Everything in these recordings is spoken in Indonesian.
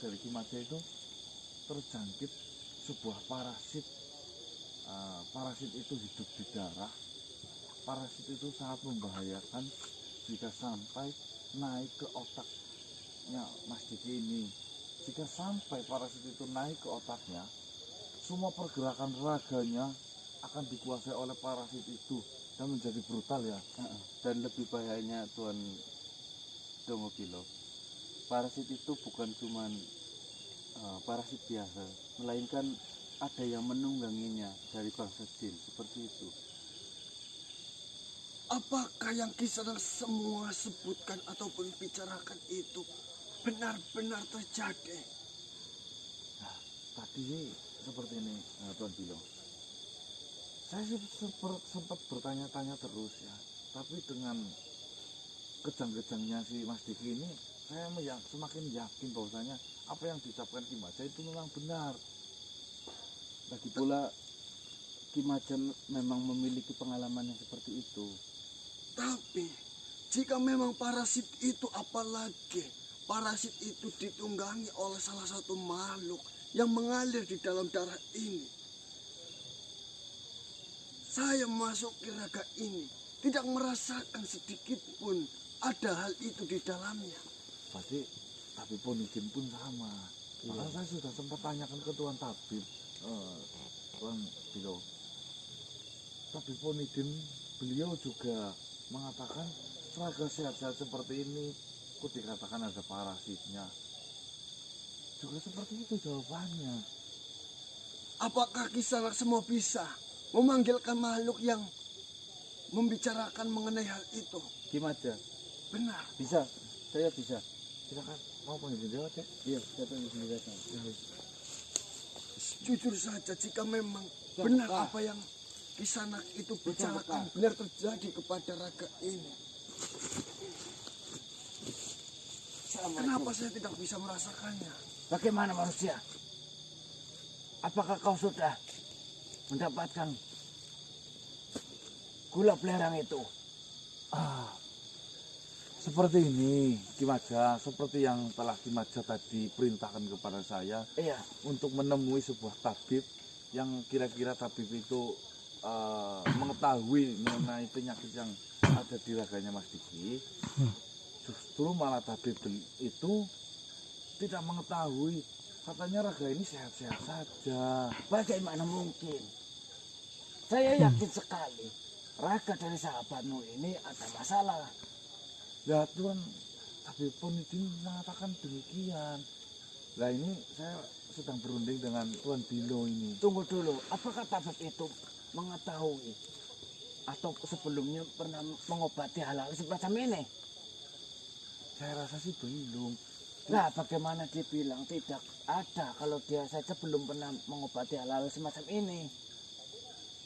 dari Kimaja itu terjangkit sebuah parasit. Parasit itu hidup di darah. Parasit itu sangat membahayakan jika sampai naik ke otaknya Mas Diki ini. Jika sampai parasit itu naik ke otaknya, semua pergerakan raganya akan dikuasai oleh parasit itu dan menjadi brutal ya. Dan lebih bahayanya Tuan Domogilo, parasit itu bukan cuman parasit biasa, melainkan ada yang menungganginya dari bangsa jin seperti itu. Apakah yang Kisanak semua sebutkan ataupun bicarakan itu benar-benar terjadi? Nah, tadi sih seperti ini, Tuan Bilo. Saya sempat bertanya-tanya terus ya, tapi dengan kejang-kejangnya si Mas Diki ini, saya semakin yakin bahwasanya apa yang diucapkan Kimaja itu memang benar. Lagi pula Kimaja memang memiliki pengalaman yang seperti itu. Tapi jika memang parasit itu, apalagi parasit itu ditunggangi oleh salah satu makhluk yang mengalir di dalam darah ini. Saya masuk ke raga ini tidak merasakan sedikit pun ada hal itu di dalamnya. Tapi Ponidin pun sama. Maka saya sudah sempat tanyakan ke Tuan Tabib, Tuan Bilo. Tabib Ponidin, beliau juga mengatakan raga sehat-sehat seperti ini kok dikatakan ada parasitnya. Juga seperti itu jawabannya. Apakah Kisanak semua bisa memanggilkan makhluk yang membicarakan mengenai hal itu? Kimaja, Benar. bisa, saya bisa. Silakan, mau panggil jawab ya? Iya, saya tunggu sendiri saja. Jujur saja, jika memang benar apa yang Kisanak itu bicarakan benar terjadi kepada raga ini, kenapa saya tidak bisa merasakannya? Bagaimana manusia? Apakah kau sudah mendapatkan gula belerang itu? Seperti ini, Kimaja, seperti yang telah Kimaja tadi perintahkan kepada saya, Iya. untuk menemui sebuah tabib yang kira-kira tabib itu mengetahui mengenai penyakit yang ada di raganya Mas Diki. Justru malah tabib itu tidak mengetahui, katanya raga ini sehat-sehat saja. Bagaimana mungkin? Saya yakin sekali raga dari sahabatmu ini ada masalah. Ya Tuan, tabib Ponidin mengatakan demikian. Nah ini saya sedang berunding dengan Tuan Bilo ini. Tunggu dulu, apakah tabib itu mengetahui atau sebelumnya pernah mengobati hal-hal semacam ini? Saya rasa sih belum. Nah, bagaimana dia bilang tidak ada kalau dia saja belum pernah mengobati hal-hal semacam ini?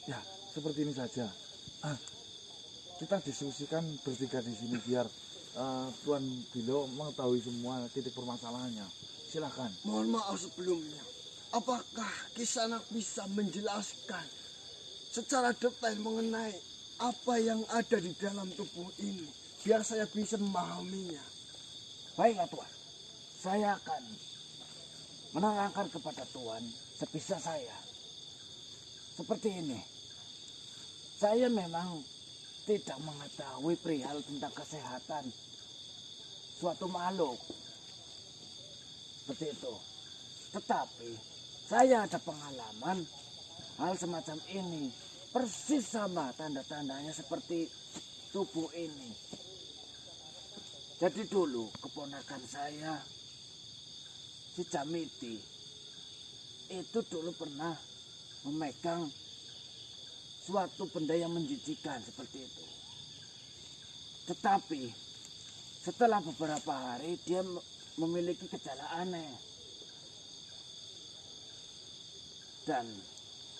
Ya, seperti ini saja. Kita diskusikan bertiga di sini biar Tuan Bilo mengetahui semua titik permasalahannya. Silakan. Mohon maaf sebelumnya. Apakah Kisanak bisa menjelaskan secara detail mengenai apa yang ada di dalam tubuh ini, biar saya bisa memahaminya? Baiklah Tuan, saya akan menerangkan kepada Tuan sebisa saya. Seperti ini, saya memang tidak mengetahui perihal tentang kesehatan suatu makhluk. Seperti itu. Tetapi saya ada pengalaman hal semacam ini. Persis sama tanda-tandanya seperti tubuh ini. Jadi dulu keponakan saya, si Jamiti, itu dulu pernah memegang suatu benda yang menjijikan seperti itu. Tetapi setelah beberapa hari dia memiliki gejala aneh. Dan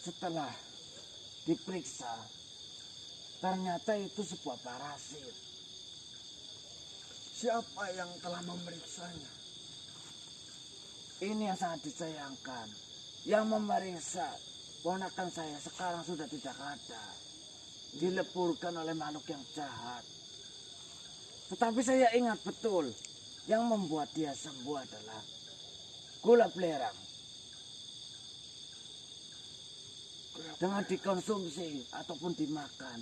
setelah diperiksa, ternyata itu sebuah parasit. Siapa yang telah memeriksanya? Ini yang sangat disayangkan. Yang memeriksa ponakan saya sekarang sudah tidak ada. Dileburkan oleh makhluk yang jahat. Tetapi saya ingat betul, yang membuat dia sembuh adalah gula belerang dengan dikonsumsi ataupun dimakan.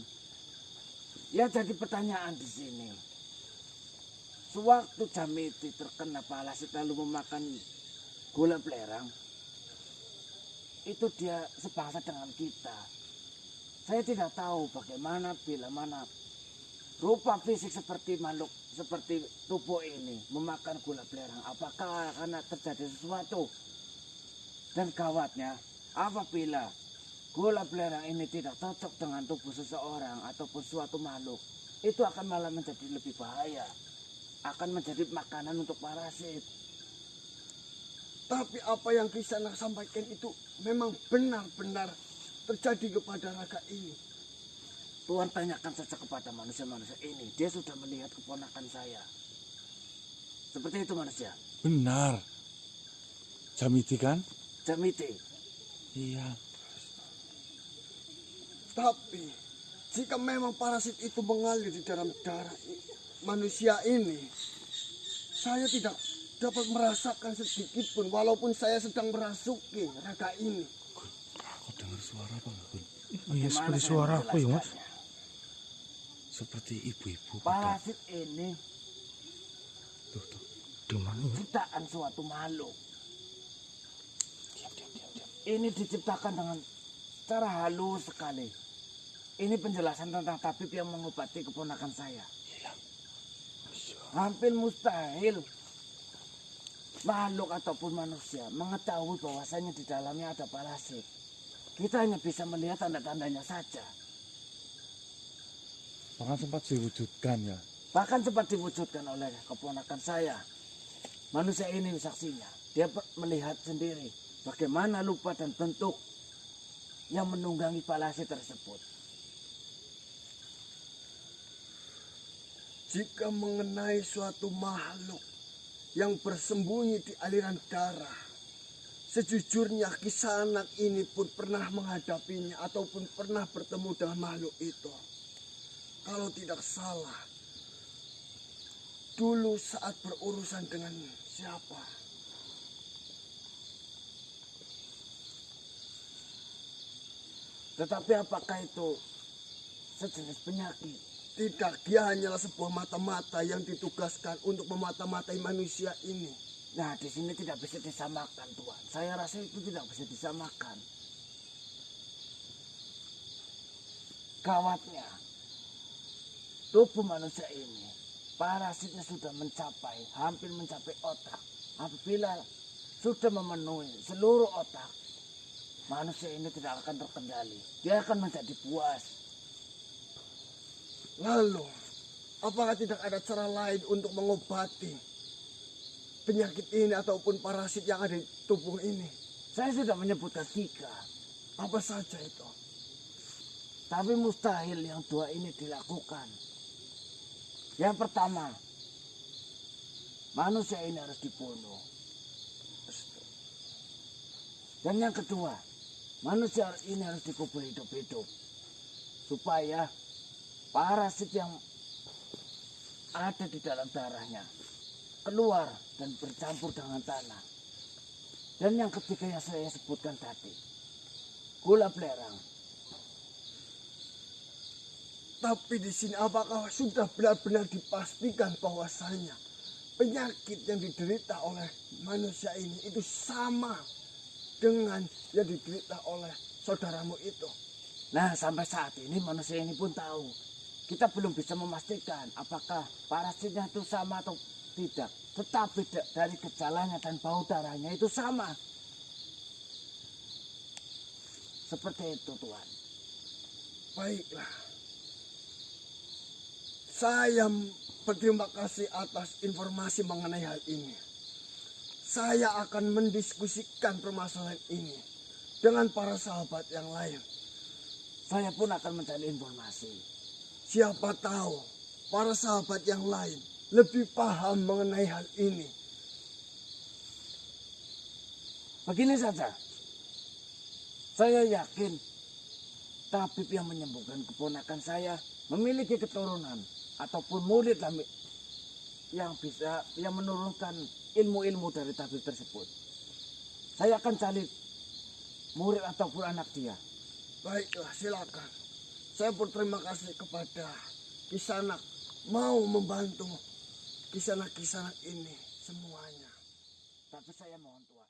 Ya jadi pertanyaan di sini. Sewaktu Jamiti terkena parasit lalu memakan gula belerang, itu dia sebangsa dengan kita. Saya tidak tahu bagaimana bila mana rupa fisik seperti makhluk seperti tubuh ini memakan gula belerang. Apakah akan terjadi sesuatu? Dan gawatnya apabila gula belerang ini tidak cocok dengan tubuh seseorang ataupun suatu makhluk, itu akan malah menjadi lebih bahaya. Akan menjadi makanan untuk parasit. Tapi apa yang Kisanak sampaikan itu memang benar-benar terjadi kepada raga ini. Tuhan tanyakan saja kepada manusia-manusia ini. Dia sudah melihat keponakan saya. Seperti itu manusia. Benar. Jamiti kan? Jamiti. Iya. Tapi jika memang parasit itu mengalir di dalam darah manusia ini, saya tidak dapat merasakan sedikit pun walaupun saya sedang merasuki raga ini. Aku dengar suara apa enggak, Gun? Oh iya, seperti Bagaimana suara saya apa ya, Mas? menjelaskannya? Seperti ibu-ibu. Parasit ini Tuh. Di mana ya? ciptaan suatu makhluk. Ini diciptakan dengan cara halus sekali. Ini penjelasan tentang tabib yang mengobati keponakan saya. Hampir mustahil makhluk ataupun manusia mengetahui bahwasanya di dalamnya ada parasit. Kita hanya bisa melihat tanda-tandanya saja. Bahkan sempat diwujudkan ya. Bahkan sempat diwujudkan oleh keponakan saya. Manusia ini saksinya. Dia melihat sendiri bagaimana rupa dan bentuk yang menunggangi parasit tersebut. Jika mengenai suatu makhluk yang bersembunyi di aliran darah, sejujurnya Kisanak ini pun pernah menghadapinya ataupun pernah bertemu dengan makhluk itu. Kalau tidak salah, dulu saat berurusan dengan siapa? Tetapi apakah itu sejenis penyakit? Tidak, dia hanyalah sebuah mata-mata yang ditugaskan untuk memata-matai manusia ini. Nah, di sini tidak bisa disamakan, Tuhan. Saya rasa itu tidak bisa disamakan. Gawatnya, tubuh manusia ini, parasitnya sudah hampir mencapai otak. Apabila sudah memenuhi seluruh otak, manusia ini tidak akan terkendali. Dia akan menjadi buas. Lalu, apakah tidak ada cara lain untuk mengobati penyakit ini ataupun parasit yang ada di tubuh ini? Saya sudah menyebutkan 3. Apa saja itu? Tapi mustahil yang 2 ini dilakukan. Yang pertama, manusia ini harus dibunuh. Dan yang kedua, manusia ini harus dikubur hidup-hidup. Supaya parasit yang ada di dalam darahnya keluar dan bercampur dengan tanah. Dan yang ketiga yang saya sebutkan tadi, gula belerang. Tapi di sini apakah sudah benar-benar dipastikan bahwasanya penyakit yang diderita oleh manusia ini itu sama dengan yang diderita oleh saudaramu itu? Nah, sampai saat ini manusia ini pun tahu. Kita belum bisa memastikan apakah parasitnya itu sama atau tidak. Tetapi dari gejalanya dan bau darahnya itu sama. Seperti itu, Tuhan. Baiklah. Saya berterima kasih atas informasi mengenai hal ini. Saya akan mendiskusikan permasalahan ini dengan para sahabat yang lain. Saya pun akan mencari informasi. Siapa tahu para sahabat yang lain lebih paham mengenai hal ini. Begini saja. Saya yakin tabib yang menyembuhkan keponakan saya memiliki keturunan ataupun murid yang menurunkan ilmu-ilmu dari tabib tersebut. Saya akan cari murid ataupun anak dia. Baiklah, silakan. Saya berterima kasih kepada Kisanak mau membantu Kisanak-Kisanak ini semuanya. Tapi saya mohon Tuhan,